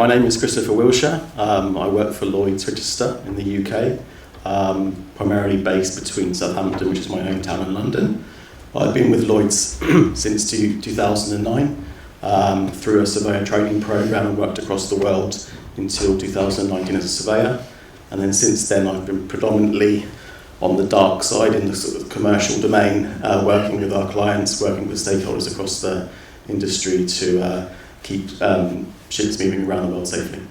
my name is Christopher Wilshire. I work for Lloyd's Register in the UK, primarily based between Southampton, which is my hometown, and London. I've been with Lloyd's since 2009 through a surveyor training programme and worked across the world until 2019 as a surveyor. And then since then I've been predominantly on the dark side in the sort of commercial domain, working with our clients, working with stakeholders across the industry to keep ships moving around the world safely.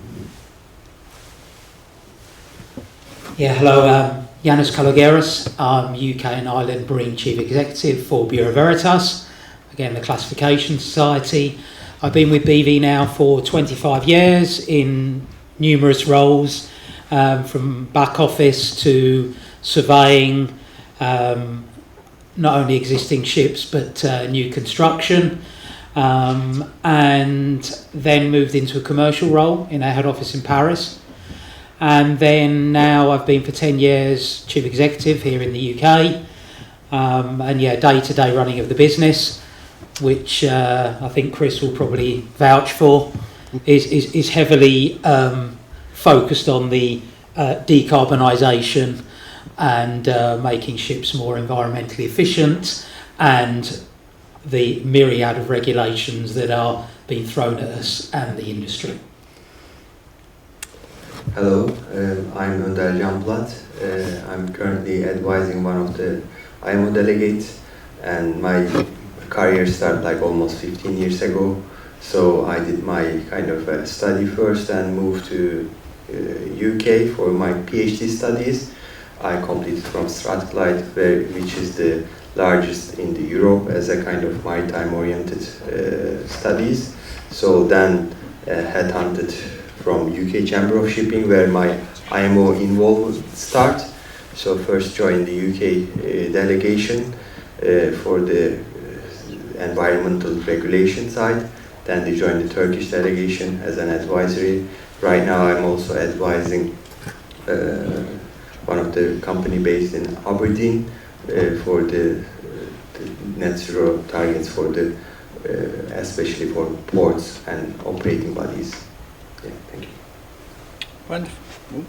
Yeah, hello, Yanis Kalogeris. I'm UK and Ireland Marine Chief Executive for Bureau Veritas, again the Classification Society. I've been with BV now for 25 years in numerous roles, from back office to surveying, not only existing ships but new construction, and then moved into a commercial role in our head office in Paris. And then now I've been for 10 years Chief Executive here in the UK, and yeah, day-to-day running of the business, which I think Chris will probably vouch for, is heavily focused on the decarbonisation and making ships more environmentally efficient, and the myriad of regulations that are being thrown at us and the industry. Hello, I'm Önder Canblat. I'm currently advising one of the IMO delegates, and my career started like almost 15 years ago. So I did my kind of study first and moved to UK for my PhD studies. I completed from Strathclyde, which is the largest in the Europe as a kind of maritime-oriented studies. So then headhunted from UK Chamber of Shipping, where my IMO involvement start. So first joined the UK delegation for the environmental regulation side. Then they joined the Turkish delegation as an advisory. Right now I'm also advising one of the company based in Aberdeen for the net zero targets for the especially for ports and operating bodies. Yeah, thank you. Wonderful.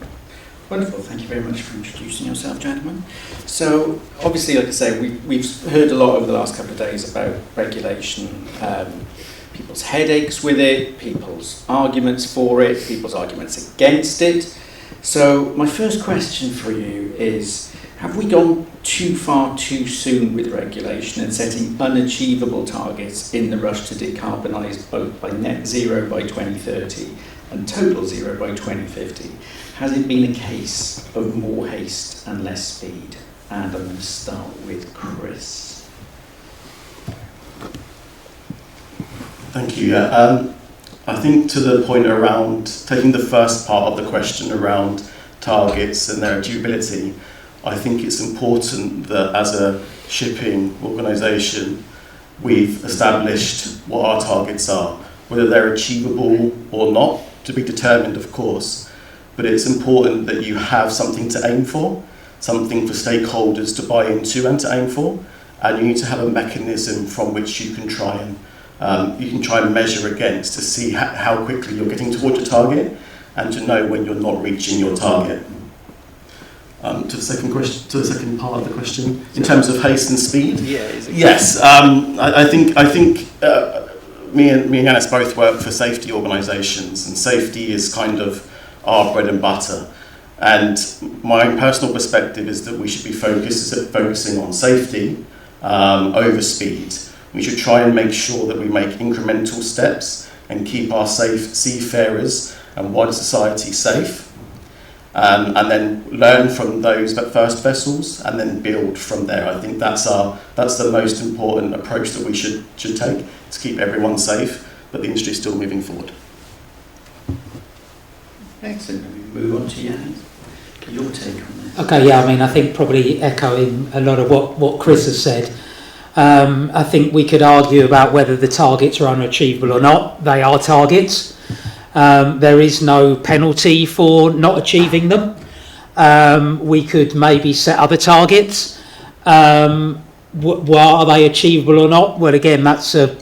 Wonderful. Thank you very much for introducing yourself, gentlemen. So, obviously, like I say, we've heard a lot over the last couple of days about regulation, people's headaches with it, people's arguments for it, people's arguments against it. So, my first question for you is, have we gone too far too soon with regulation and setting unachievable targets in the rush to decarbonise both by net zero by 2030 and total zero by 2050? Has it been a case of more haste and less speed? And I'm going to start with Chris. Thank you. I think to the point around taking the first part of the question around targets and their achievability, I think it's important that as a shipping organisation, we've established what our targets are, whether they're achievable or not, to be determined, of course, but it's important that you have something to aim for, something for stakeholders to buy into and to aim for, and you need to have a mechanism from which you can try and measure against to see how quickly you're getting towards your target and to know when you're not reaching your target. To the second part of the question, in terms of haste and speed. Yes, I think me and Yanis both work for safety organisations, and safety is kind of our bread and butter. And my own personal perspective is that we should be focusing on safety over speed. We should try and make sure that we make incremental steps and keep our safe seafarers and wider society safe. And then learn from those first vessels and then build from there. I think that's the most important approach that we should take, to keep everyone safe, but the industry is still moving forward. Excellent. We move on to Yanis. Your take on this? Okay, yeah, I mean, I think probably echoing a lot of what Chris has said. I think we could argue about whether the targets are unachievable or not. They are targets. There is no penalty for not achieving them. We could maybe set other targets. Are they achievable or not? Well, again, that's a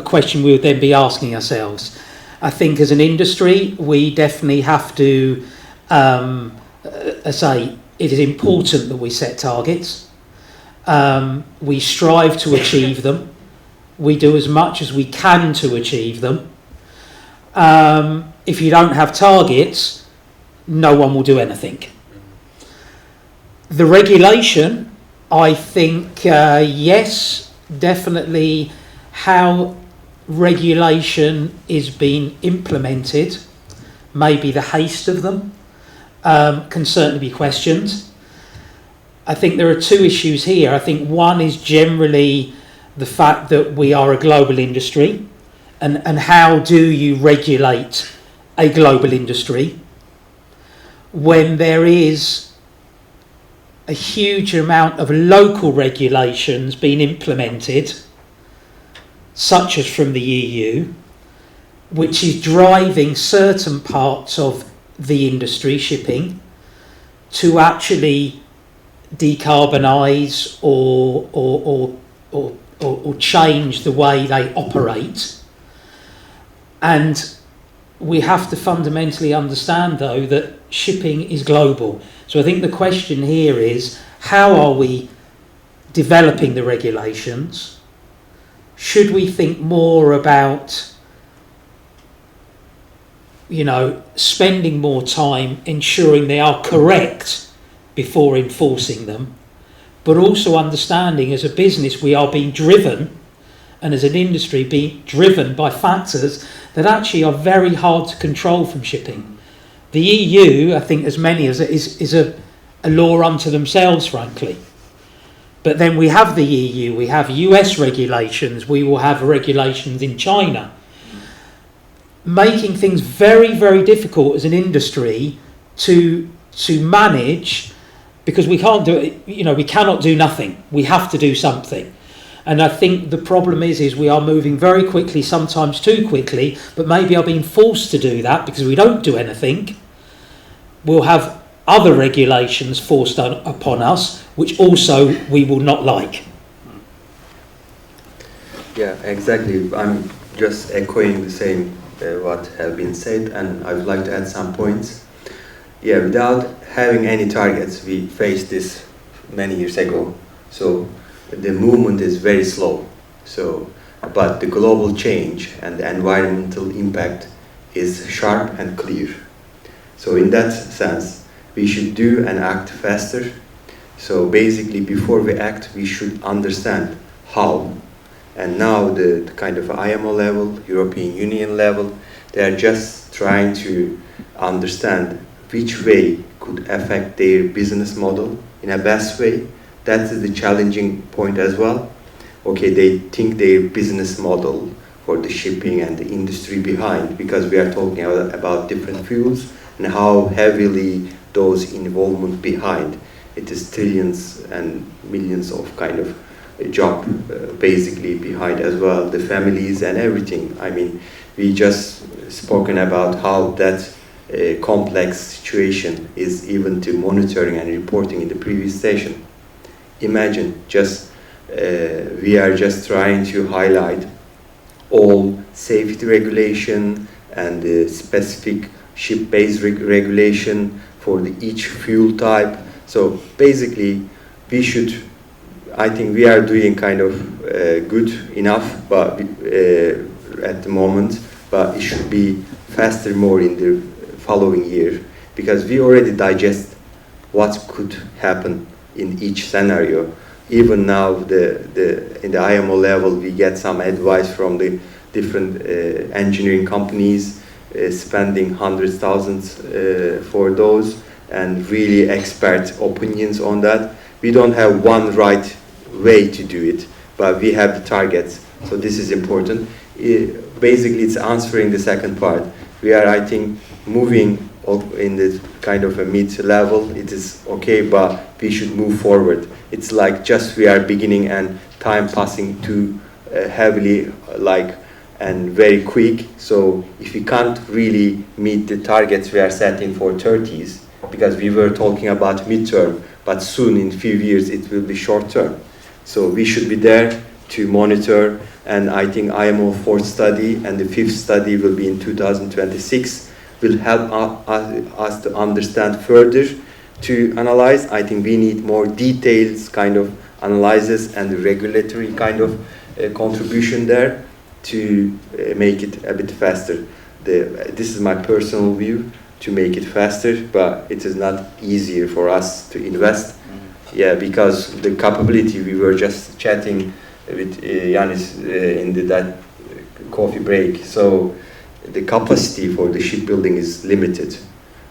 question we would then be asking ourselves. I think as an industry, we definitely have to say it is important that we set targets. We strive to achieve them. We do as much as we can to achieve them. If you don't have targets, no one will do anything. The regulation, I think, yes, definitely how regulation is being implemented, maybe the haste of them, can certainly be questioned. I think there are two issues here. I think one is generally the fact that we are a global industry, and how do you regulate a global industry when there is a huge amount of local regulations being implemented, such as from the EU, which is driving certain parts of the industry, shipping, to actually decarbonise or change the way they operate. And we have to fundamentally understand, though, that shipping is global. So I think the question here is, how are we developing the regulations? Should we think more about, spending more time ensuring they are correct before enforcing them, but also understanding as a business we are being driven, and as an industry being driven by factors that actually are very hard to control from shipping. The EU, I think, as many as it is a law unto themselves, frankly. But then we have the EU, we have US regulations, we will have regulations in China, making things very, very difficult as an industry to manage, because we can't do it. We cannot do nothing. We have to do something. And I think the problem is we are moving very quickly, sometimes too quickly, but maybe are being forced to do that because we don't do anything. We'll have other regulations forced upon us, which also we will not like. Yeah, exactly. I'm just echoing the same what have been said, and I would like to add some points. Yeah, without having any targets, we faced this many years ago. So the movement is very slow. But the global change and the environmental impact is sharp and clear. So in that sense, we should do and act faster. So basically, before we act, we should understand how. And now the kind of IMO level, European Union level, they are just trying to understand which way could affect their business model in a best way. That is the challenging point as well. Okay, they think their business model for the shipping and the industry behind, because we are talking about different fuels and how heavily those involvement behind. It is trillions and millions of kind of a job basically behind as well, the families and everything. I mean, we just spoken about how that complex situation is even to monitoring and reporting in the previous session. Imagine just we are just trying to highlight all safety regulation and the specific ship-based regulation for each fuel type. So basically, I think we are doing kind of good enough, but at the moment, but it should be faster more in the following year, because we already digest what could happen in each scenario. Even now, in the IMO level, we get some advice from the different engineering companies, spending hundreds, thousands for those, and really expert opinions on that. We don't have one right way to do it, but we have the targets. So this is important. Basically, it's answering the second part. We are, I think, moving in this kind of a mid-level. It is okay, but we should move forward. It's like just we are beginning and time passing too heavily, and very quick. So if we can't really meet the targets we are setting for 30s, because we were talking about midterm, but soon in few years it will be short term. So we should be there to monitor, and I think IMO 4th study and the 5th study will be in 2026, will help us to understand further, to analyze. I think we need more details kind of analysis and regulatory kind of contribution there to make it a bit faster. This is my personal view, to make it faster, but it is not easier for us to invest. Yeah, because the capability, we were just chatting with Yanis in that coffee break. So the capacity for the shipbuilding is limited.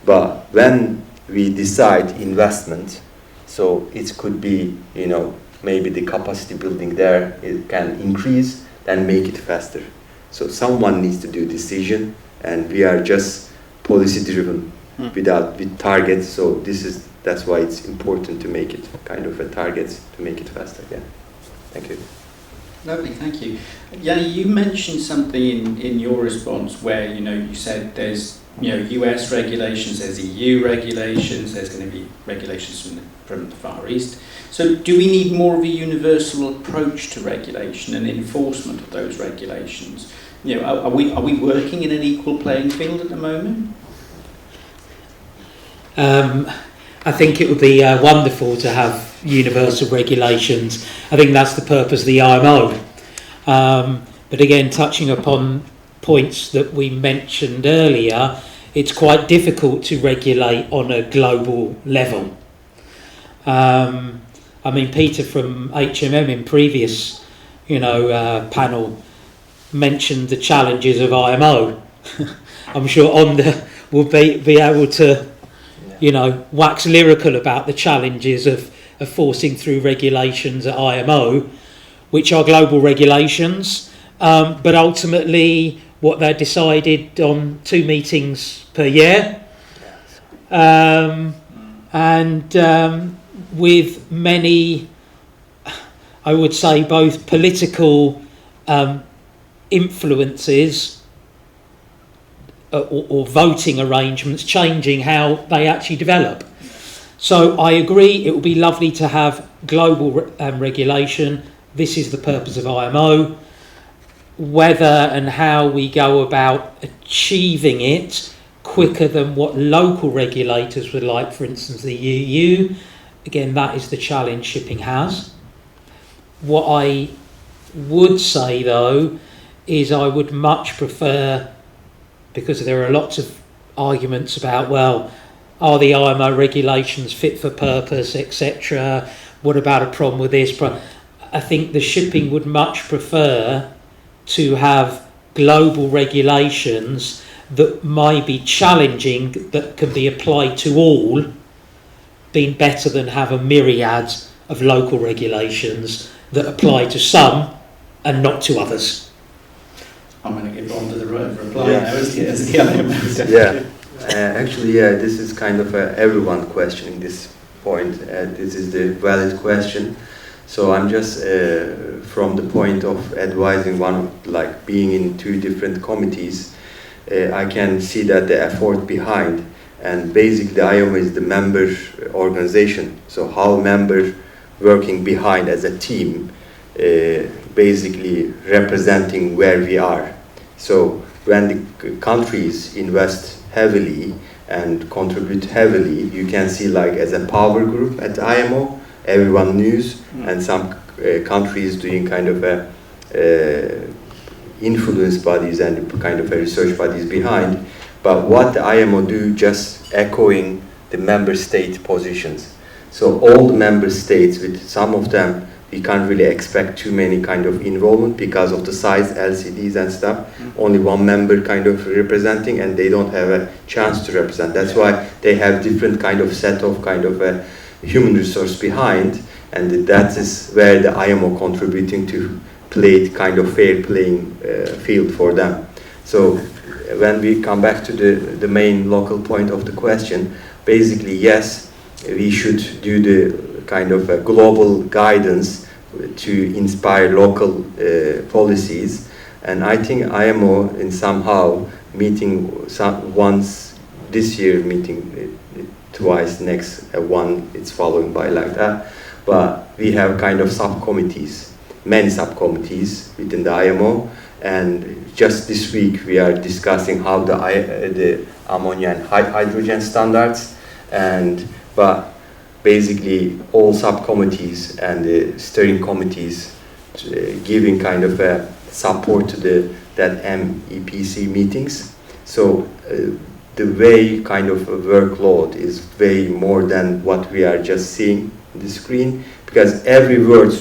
But when we decide investment, so it could be, you know, maybe the capacity building there, it can increase, then make it faster. So someone needs to do decision, and we are just policy driven with targets. So that's why it's important to make it kind of a target to make it faster. Yeah. Thank you. Lovely, thank you. Yanni, you mentioned something in your response where, you know, you said there's, you know, US regulations, there's EU regulations, there's going to be regulations from the Far East. So do we need more of a universal approach to regulation and enforcement of those regulations? You know, are we working in an equal playing field at the moment? I think it would be wonderful to have universal regulations. I think that's the purpose of the IMO. But again, touching upon points that we mentioned earlier, it's quite difficult to regulate on a global level. I mean, Peter from HMM in previous, panel mentioned the challenges of IMO. I'm sure Onda will be able to, wax lyrical about the challenges of forcing through regulations at IMO, which are global regulations, but ultimately what they're decided on 2 meetings per year, and with many, I would say, both political influences or voting arrangements changing how they actually develop. So I agree, it would be lovely to have global regulation. This is the purpose of IMO. Whether and how we go about achieving it quicker than what local regulators would like, for instance the EU, again, that is the challenge shipping has. What I would say though is I would much prefer, because there are lots of arguments about, well, are the IMO regulations fit for purpose, etc. What about a problem with this? I think the shipping would much prefer to have global regulations that might be challenging, that can be applied to all, being better than have a myriad of local regulations that apply to some and not to others. I'm going to give on to the right reply now as the IMO. Yeah, actually, this is kind of everyone questioning this point. This is the valid question. So I'm just from the point of advising being in 2 different committees, I can see that the effort behind, and basically the IMO is the member organization. So how members working behind as a team, basically representing where we are. So when the countries invest heavily and contribute heavily, you can see like as a power group at IMO, everyone knows, and some countries doing kind of a influence bodies and kind of a research bodies behind. But what the IMO do, just echoing the member state positions. So all the member states, with some of them, we can't really expect too many kind of involvement because of the size, LCDs and stuff. Only one member kind of representing, and they don't have a chance to represent. That's why they have different kind of set of kind of a human resource behind, and that is where the IMO contributing to play kind of fair playing field for them. So when we come back to the main local point of the question, basically yes, we should do the kind of a global guidance to inspire local policies, and I think IMO in somehow meeting once this year, meeting twice, next one it's following by like that, but we have kind of subcommittees many subcommittees within the IMO, and just this week we are discussing how the ammonia and hydrogen standards, but basically all subcommittees and the steering committees giving kind of a support to that MEPC meetings. So the way kind of a workload is way more than what we are just seeing on the screen, because every word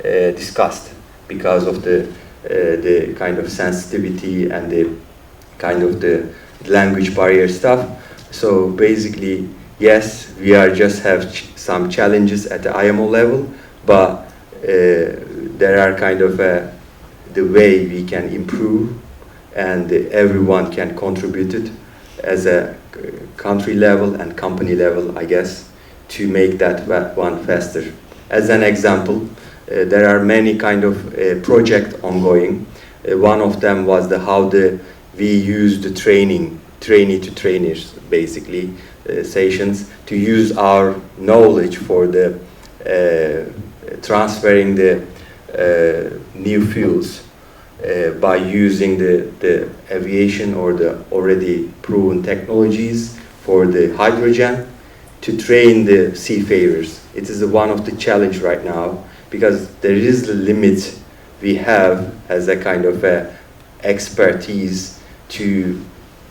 discussed because of the kind of sensitivity and the kind of the language barrier stuff. So basically, yes, we are just have some challenges at the IMO level, but there are kind of the way we can improve, and everyone can contribute it as a country level and company level, I guess, to make that one faster. As an example, there are many kind of projects ongoing. One of them was we use the trainee to trainers, basically, sessions, to use our knowledge for the transferring the new fuels by using the aviation or the already proven technologies for the hydrogen to train the seafarers. It is one of the challenge right now, because there is the limit we have as a kind of expertise to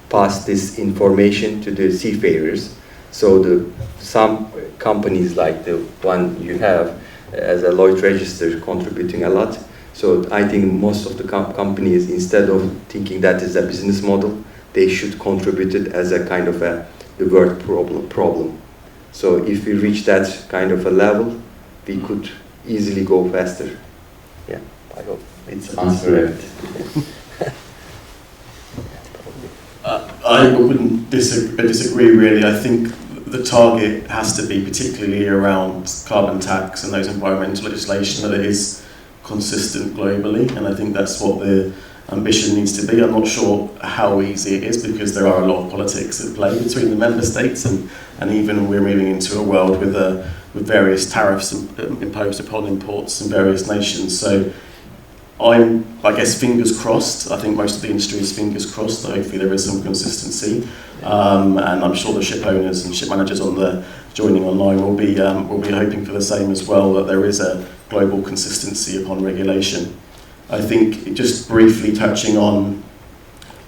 pass this information to the seafarers. So some companies like the one you have as a Lloyd Register contributing a lot. So I think most of the companies, instead of thinking that is a business model, they should contribute it as a kind of the world problem. So if we reach that kind of a level, we could easily go faster. Yeah, I hope it's answered. I wouldn't disagree really. I think the target has to be particularly around carbon tax and those environmental legislation, that it is consistent globally, and I think that's what the ambition needs to be. I'm not sure how easy it is, because there are a lot of politics at play between the member states, and even we're moving into a world with various tariffs imposed upon imports in various nations. So I guess fingers crossed. I think most of the industry is fingers crossed that hopefully there is some consistency, and I'm sure the ship owners and ship managers joining online will be hoping for the same as well, that there is a global consistency upon regulation. I think just briefly touching on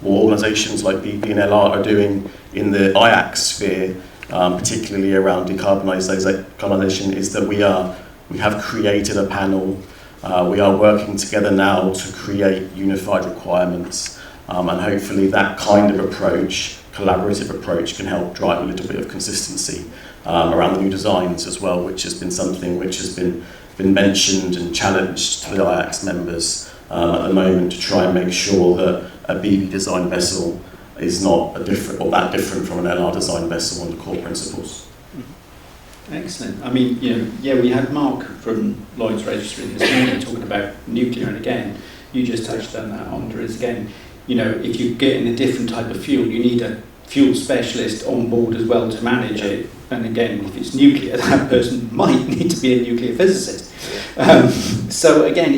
what organisations like BP and LR are doing in the IAC sphere, particularly around decarbonisation, is that we have created a panel. We are working together now to create unified requirements, and hopefully that kind of approach, collaborative approach, can help drive a little bit of consistency around the new designs as well, which has been something which has been mentioned and challenged to the IACS members at the moment, to try and make sure that a BB design vessel is not that different from an LR design vessel on the core principles. Excellent. I mean, we had Mark from Lloyd's Registry this morning talking about nuclear, and again, you just touched on that, Andres. Again, if you get in a different type of fuel, you need a fuel specialist on board as well to manage it. And again, if it's nuclear, that person might need to be a nuclear physicist. So again,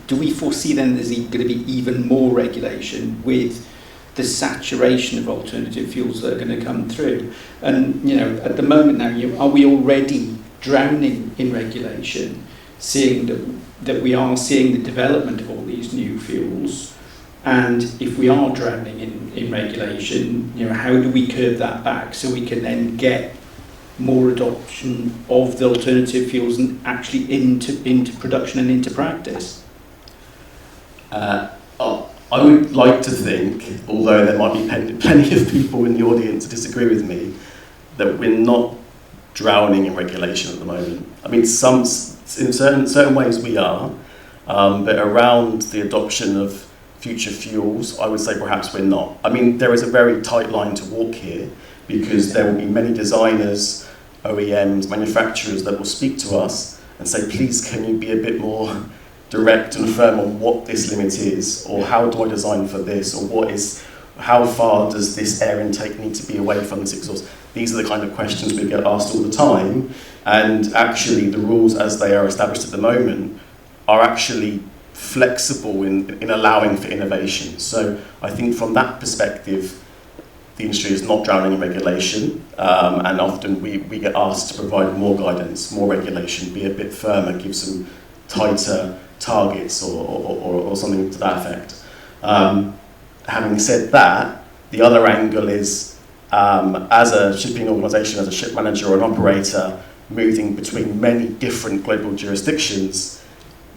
do we foresee then there's going to be even more regulation with the saturation of alternative fuels that are going to come through? And at the moment now, are we already drowning in regulation, seeing that we are seeing the development of all these new fuels? And if we are drowning in regulation, how do we curb that back so we can then get more adoption of the alternative fuels and actually into production and into practice? I would like to think, although there might be plenty of people in the audience who disagree with me, that we're not drowning in regulation at the moment. I mean, in certain ways we are, but around the adoption of future fuels, I would say perhaps we're not. I mean, there is a very tight line to walk here, because there will be many designers, OEMs, manufacturers that will speak to us and say, please, can you be a bit more direct and firm on what this limit is, or how do I design for this, or how far does this air intake need to be away from this exhaust? These are the kind of questions we get asked all the time, and actually the rules as they are established at the moment are actually flexible in allowing for innovation. So I think from that perspective, the industry is not drowning in regulation, and often we get asked to provide more guidance, more regulation, be a bit firmer, give some tighter targets or something to that effect. Having said that, the other angle is, as a shipping organisation, as a ship manager or an operator, moving between many different global jurisdictions,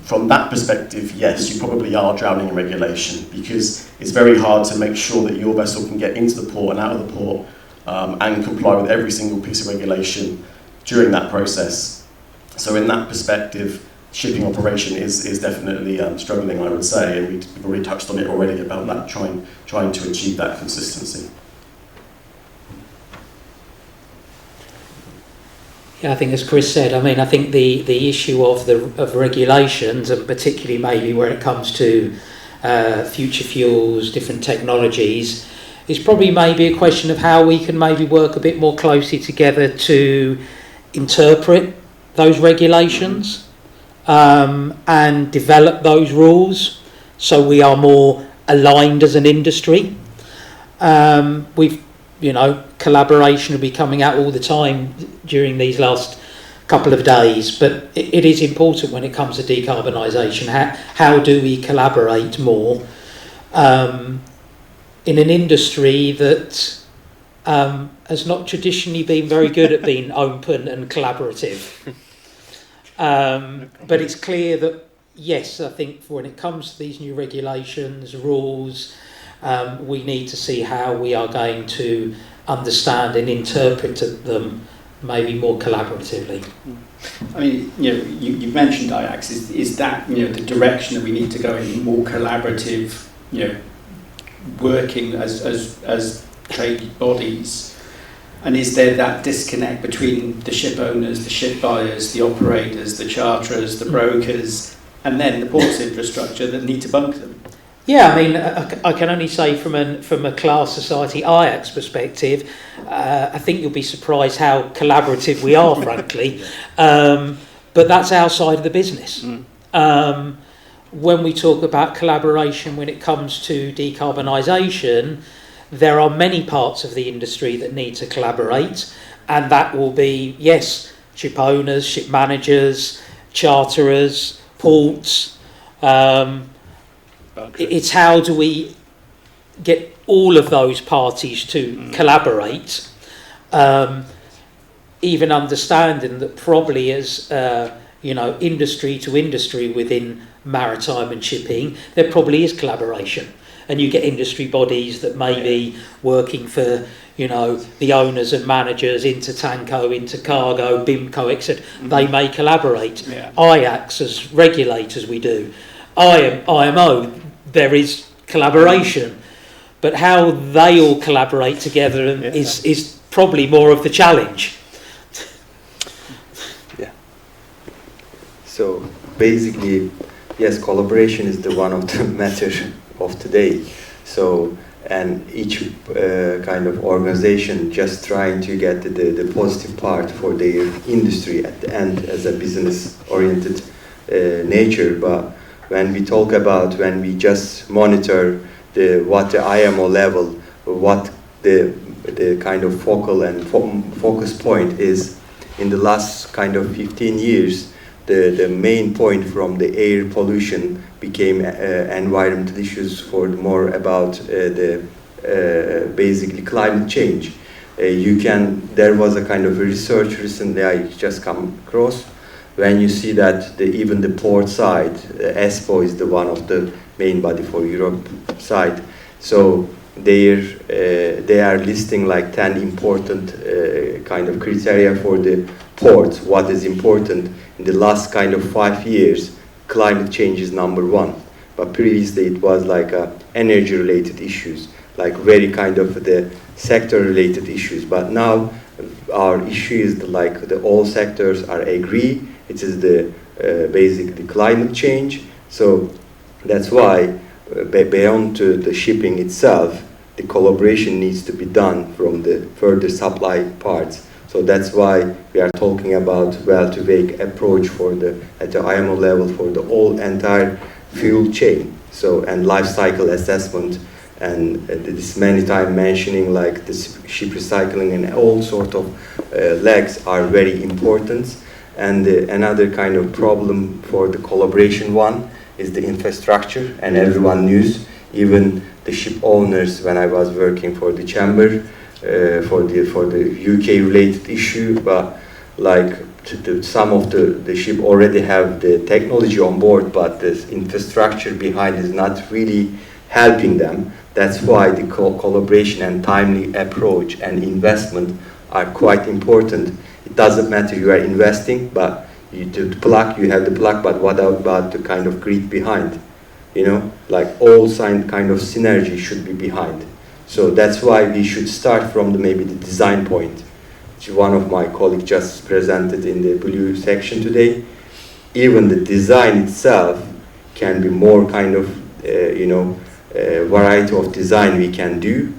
from that perspective, yes, you probably are drowning in regulation, because it's very hard to make sure that your vessel can get into the port and out of the port and comply with every single piece of regulation during that process. So in that perspective, shipping operation is definitely struggling, I would say, and we've already touched on it already about that, trying to achieve that consistency. Yeah, I think as Chris said, I mean, I think the issue of regulations, and particularly maybe where it comes to future fuels, different technologies, is probably maybe a question of how we can maybe work a bit more closely together to interpret those regulations and develop those rules so we are more aligned as an industry. Collaboration will be coming out all the time during these last couple of days, but it is important when it comes to decarbonisation. How do we collaborate more in an industry that has not traditionally been very good at being open and collaborative? But it's clear that, yes, I think when it comes to these new regulations, rules, we need to see how we are going to understand and interpret them maybe more collaboratively. I mean, you've mentioned IACS. Is that the direction that we need to go in, more collaborative, working as trade bodies? And is there that disconnect between the ship owners, the ship buyers, the operators, the charterers, the brokers, and then the ports infrastructure that need to bunk them? Yeah, I mean, I can only say from a class society IACS perspective, I think you'll be surprised how collaborative we are, frankly. But that's our side of the business. When we talk about collaboration when it comes to decarbonisation, there are many parts of the industry that need to collaborate, and that will be, yes, ship owners, ship managers, charterers, ports. It's how do we get all of those parties to collaborate, even understanding that probably as industry to industry within maritime and shipping, there probably is collaboration, and you get industry bodies that may be working for the owners and managers, Intertanko, Intercargo, BIMCO, etc. They may collaborate. IACS as regulators, we do. IMO, there is collaboration, but how they all collaborate together is probably more of the challenge. Yeah. So basically, yes, collaboration is the one of the matter of today. So, and each kind of organization just trying to get the positive part for their industry at the end as a business-oriented nature, but when we just monitor what the IMO level, what the kind of focal and focus point is in the last kind of 15 years, the main point from the air pollution became environmental issues for more about the basically climate change. There was a kind of research recently I just come across. When you see that even the port side, ESPO is the one of the main body for Europe side. So they are listing like 10 important kind of criteria for the ports. What is important in the last kind of 5 years? Climate change is number one. But previously it was like energy related issues, like very kind of the sector related issues. But now our issue is all sectors are agree. It is the basically climate change. So that's why beyond to the shipping itself, the collaboration needs to be done from the further supply parts. So that's why we are talking about well-to-wake approach at the IMO level for the whole entire fuel chain. So, and life cycle assessment, and this many time mentioning like this ship recycling and all sort of legs are very important. And another kind of problem for the collaboration one is the infrastructure, and everyone knows, even the ship owners, when I was working for the chamber, for the UK related issue, but like some of the ship already have the technology on board, but the infrastructure behind is not really helping them. That's why the collaboration and timely approach and investment are quite important. It doesn't matter you are investing, but you have the plug, but what about the kind of grid behind? You know, like all kind of synergy should be behind. So that's why we should start from maybe the design point, which one of my colleagues just presented in the blue section today. Even the design itself can be more kind of, variety of design we can do,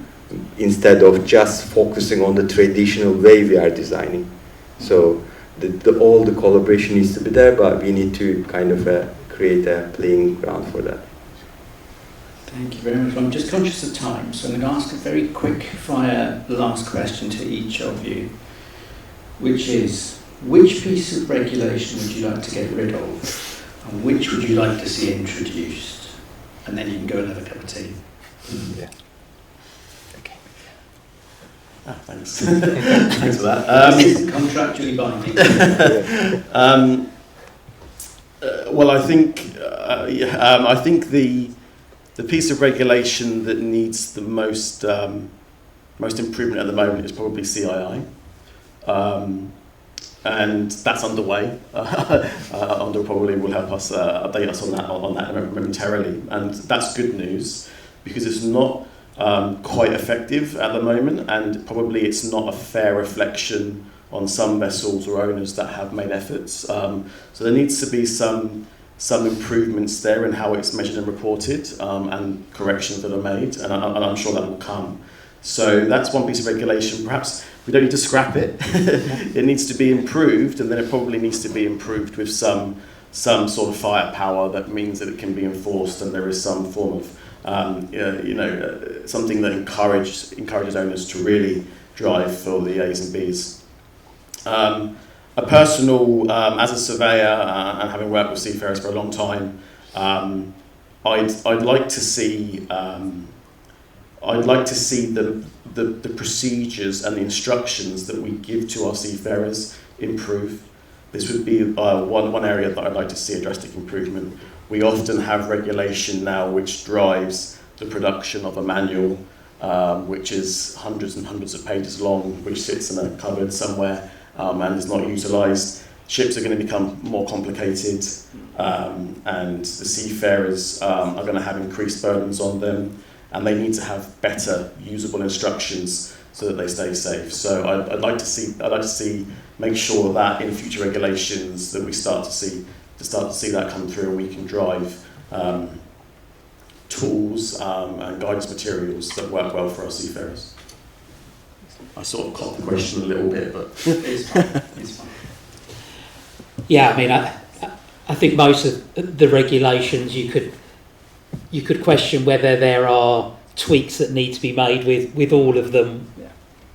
instead of just focusing on the traditional way we are designing. So all the collaboration needs to be there, but we need to kind of create a playing ground for that. Thank you very much. I'm just conscious of time, so I'm going to ask a very quick fire last question to each of you, which is, which piece of regulation would you like to get rid of, and which would you like to see introduced? And then you can go and have a cup of tea. Yeah. Okay. Thanks. Thanks for that. This isn't contractually binding. Well, I think the piece of regulation that needs the most improvement at the moment is probably CII, and that's underway. Andrew probably will help us update us on that momentarily, and that's good news because it's not quite effective at the moment, and probably it's not a fair reflection on some vessels or owners that have made efforts. So there needs to be some improvements there in how it's measured and reported, and corrections that are made, and I'm sure that will come. So that's one piece of regulation. Perhaps we don't need to scrap it. It needs to be improved, and then it probably needs to be improved with some sort of firepower that means that it can be enforced, and there is some form of something that encourages owners to really drive for the A's and B's. A personal, as a surveyor and having worked with seafarers for a long time, I'd like to see the procedures and the instructions that we give to our seafarers improve. This would be one area that I'd like to see a drastic improvement. We often have regulation now which drives the production of a manual, which is hundreds and hundreds of pages long, which sits in a cupboard somewhere and is not utilised. Ships are going to become more complicated, and the seafarers are going to have increased burdens on them, and they need to have better usable instructions so that they stay safe. So I'd like to see make sure that in future regulations that we start to see that come through, and we can drive tools and guidance materials that work well for our seafarers. I sort of caught the question a little bit, but It's fine. It's fine. Yeah, I mean, I think most of the regulations you could question whether there are tweaks that need to be made with all of them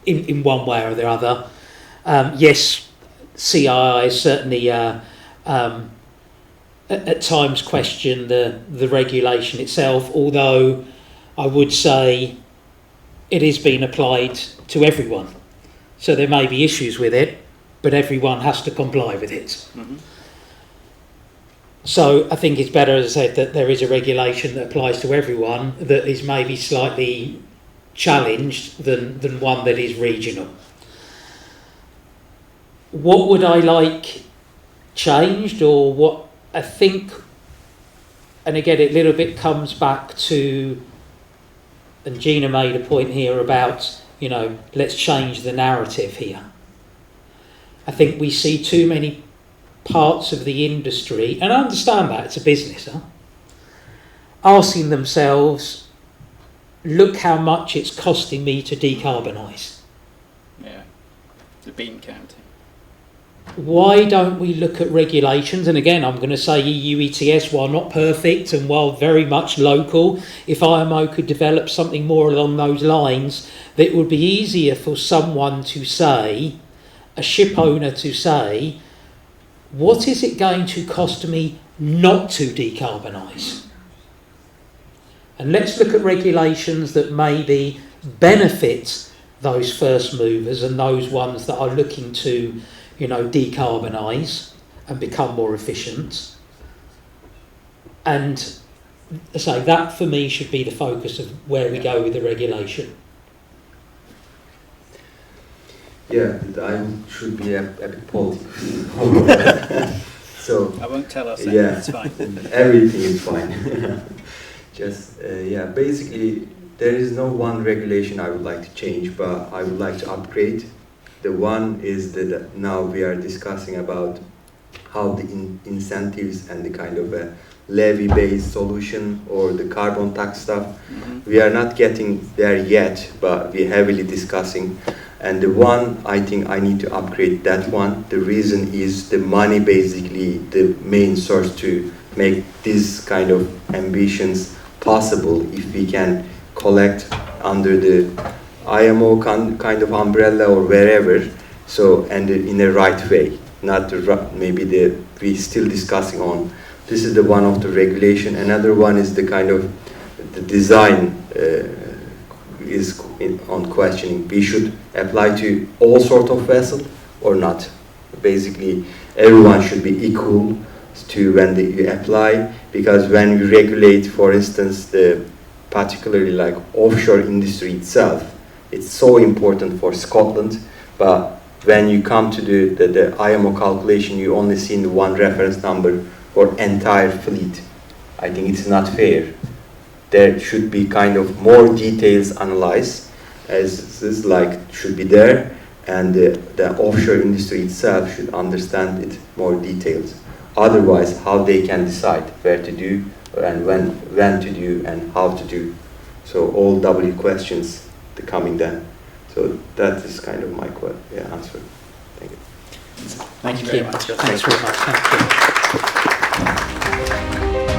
in one way or the other. Yes, CII is certainly at times question the regulation itself, although I would say it is being applied to everyone. So there may be issues with it, but everyone has to comply with it. Mm-hmm. So I think it's better, as I said, that there is a regulation that applies to everyone that is maybe slightly challenged than one that is regional. What would I like changed, or what I think, and again, it a little bit comes back to, and Gina made a point here about, let's change the narrative here. I think we see too many parts of the industry, and I understand that, it's a business, asking themselves, look how much it's costing me to decarbonise. Yeah, the bean counting. Why don't we look at regulations? And again, I'm going to say EU ETS, while not perfect and while very much local, if IMO could develop something more along those lines, that it would be easier for someone to say, a ship owner to say, what is it going to cost me not to decarbonise? And let's look at regulations that maybe benefit those first movers and those ones that are looking to, decarbonise and become more efficient. And so that for me should be the focus of where we go with the regulation. Yeah, I should be a bit political. So I won't tell us. Yeah, It's fine. everything is fine. Just basically, there is no one regulation I would like to change, but I would like to upgrade. The one is that now we are discussing about how the incentives and the kind of a levy-based solution or the carbon tax stuff. Mm-hmm. We are not getting there yet, but we're heavily discussing. And the one, I think I need to upgrade that one. The reason is the money, basically the main source to make these kind of ambitions possible. If we can collect under the IMO kind of umbrella or wherever, so, and in the right way, not maybe we still discussing on. This is the one of the regulation. Another one is the kind of the design is on questioning. We should apply to all sort of vessel or not. Basically, everyone should be equal to when you apply, because when you regulate, for instance, the particularly like offshore industry itself, it's so important for Scotland, but when you come to the IMO calculation, you only see the one reference number for entire fleet. I think it's not fair. There should be kind of more details analyzed, as this should be there, and the offshore industry itself should understand it more details. Otherwise, how they can decide where to do and when to do and how to do. So all W questions the coming then. So that is kind of my answer. Thank you. Thank you very much. Thanks very much. Thank you.